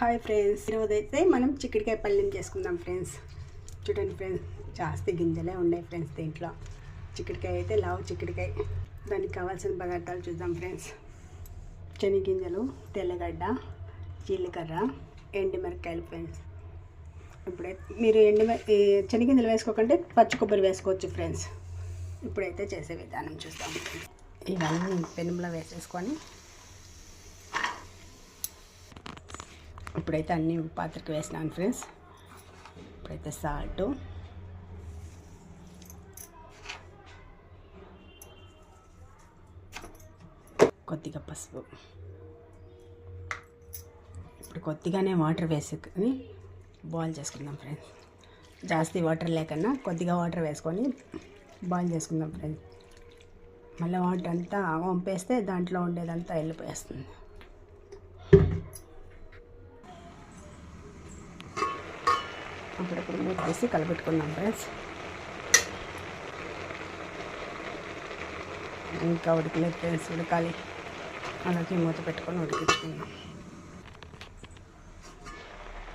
Hi friends, ఈరోజైతే మనం చిక్కుడుకాయ పళ్ళెం చేసుకుందాం ఫ్రెండ్స్. చూడండి ఫ్రెండ్స్, జాస్తి గింజలే ఉన్నాయి ఫ్రెండ్స్. దీంట్లో చిక్కుడుకాయ అయితే లావు చిక్కుడుకాయ. దానికి కావాల్సిన పదార్థాలు చూద్దాం ఫ్రెండ్స్. శనగగింజలు, తెల్లగడ్డ, జీలకర్ర, ఎండుమిరపకాయలు ఫ్రెండ్స్. ఇప్పుడైతే మీరు శనగగింజలు వేసుకోకంటే పచ్చి కొబ్బరి వేసుకోవచ్చు ఫ్రెండ్స్. ఇప్పుడైతే చేసే విధానం చూద్దాం. ఇవన్నీ పెనుములో వేసేసుకొని ఇప్పుడైతే అన్ని పాత్రకి వేసినాను ఫ్రెండ్స్. ఇప్పుడైతే సాల్ట్, కొద్దిగా పసుపు, ఇప్పుడు కొద్దిగానే వాటర్ వేసుకొని బాయిల్ చేసుకుందాం ఫ్రెండ్స్. జాస్తి వాటర్ లేకన్నా కొద్దిగా వాటర్ వేసుకొని బాయిల్ చేసుకుందాం ఫ్రెండ్స్. మళ్ళీ వాటర్ అంతా వంపేస్తే దాంట్లో ఉండేదంతా వెళ్ళిపోయేస్తుంది. అప్పుడప్పుడు మూత వేసి కలపెట్టుకుందాం ఫ్రెండ్స్. ఇంకా ఉడకలేదు ఫ్రెండ్స్, ఉడకాలి. అలాగే మూత పెట్టుకొని ఉడికించుకుందాం.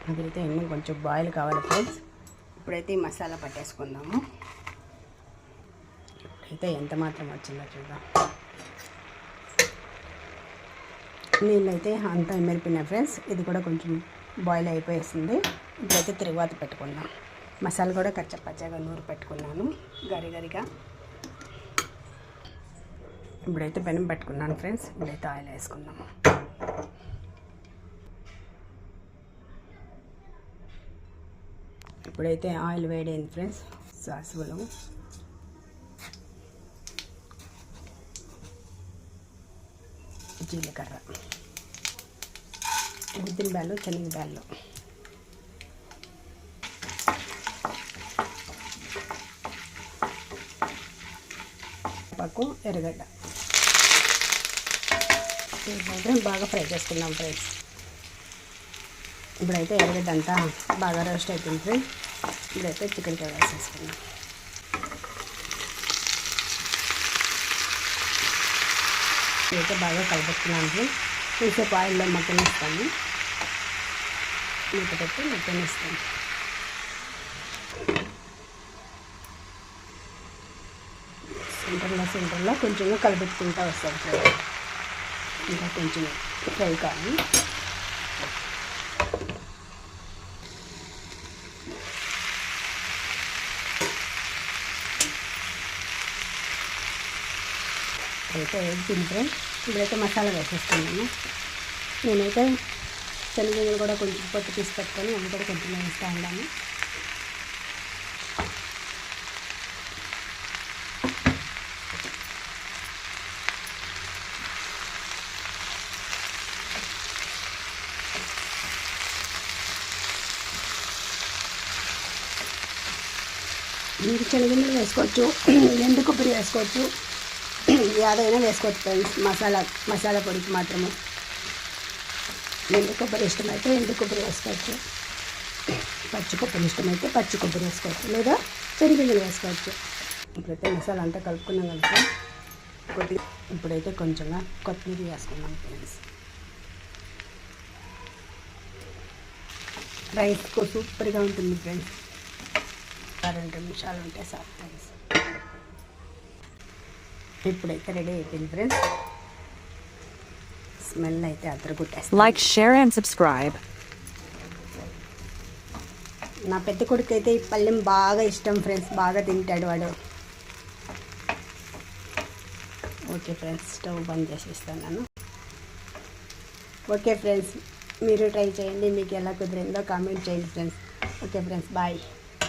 అదైతే ఎన్ని కొంచెం బాయిల్ కావాలి ఫ్రెండ్స్. ఇప్పుడైతే ఈ మసాలా పట్టేసుకుందాము. ఇప్పుడైతే ఎంత మాత్రం వచ్చిందో చూద్దాం. నీళ్ళైతే అంతా ఎమ్మెరిపోయినాయి ఫ్రెండ్స్. ఇది కూడా కొంచెం బాయిల్ అయిపోయేసింది. ఇప్పుడైతే తిరుగుబాటు పెట్టుకున్నాం. మసాలా కూడా కచ్చపచ్చగా నూరు పెట్టుకున్నాను గరిగరిగా. ఇప్పుడైతే పెనం పెట్టుకున్నాను ఫ్రెండ్స్. ఇప్పుడైతే ఆయిల్ వేసుకుందాము. ఇప్పుడైతే ఆయిల్ వేడైంది ఫ్రెండ్స్. సాసులు, జీలకర్ర, ఉద్దిన బ్యాళ్ళు, శనగ బ్యాళ్ళు, పక్కు, ఎర్రగడ్డ బాగా ఫ్రై చేసుకుందాం ఫ్రెండ్స్. ఇప్పుడైతే ఎర్రగడ్డ అంతా బాగా రోస్ట్ అయిపోయింది ఫ్రెండ్స్. ఇప్పుడైతే చికెన్కాయ వేసేసుకుందాం. ఇదైతే బాగా కలిపెట్టుకున్నాను ఫ్రెండ్స్. కొంచెంసేపు ఆయిల్లో మగ్గనిస్తాను. మూత పెట్టి మగ్గనిస్తాను. సెంటర్లో కొంచెంగా కలిపెట్టుకుంటూ వస్తాను ఫ్రెండ్స్. ఇంకా కొంచెం ఫ్రై కానీ అయితే తింటే ఇప్పుడైతే మసాలా వేసేస్తున్నాను. నేనైతే శనగలు కూడా కొంచెం పొట్టు తీసి పెట్టుకొని అవి కూడా కొంచెం వేస్తూ ఉన్నాను. మీరు శనగలు వేసుకోవచ్చు, ఎండు కొబ్బరి వేసుకోవచ్చు, ఏదైనా వేసుకోవచ్చు ఫ్రెండ్స్. మసాలా పొడికి మాత్రము ఎండు కొబ్బరి ఇష్టమైతే ఎండు కొబ్బరి వేసుకోవచ్చు, పచ్చి కొబ్బరి ఇష్టమైతే పచ్చి కొబ్బరి వేసుకోవచ్చు, లేదా శనగలు వేసుకోవచ్చు. ఇప్పుడైతే మసాలా అంతా కలుపుకున్నాం కదా. ఇప్పుడైతే కొంచెంగా కొత్తిమీర వేసుకున్నాం ఫ్రెండ్స్. రైస్కు సూపర్గా ఉంటుంది ఫ్రెండ్స్. 2 నిమిషాలు ఉంటే సార్ ఫ్రెండ్స్. ఇప్పుడైతే రెడీ అయిపోయింది ఫ్రెండ్స్. స్మెల్ అయితే అదరగొట్టేస్తుంది. Like, share and subscribe. నా పెద్ద కొడుకు అయితే ఈ పళ్ళెం బాగా ఇష్టం ఫ్రెండ్స్. బాగా తింటాడు వాడు. ఓకే ఫ్రెండ్స్, స్టవ్ బంద్ చేసేస్తాను. ఓకే ఫ్రెండ్స్, మీరు ట్రై చేయండి. మీకు ఎలా కుదిరిందో కామెంట్ చేయండి ఫ్రెండ్స్. Okay friends, bye.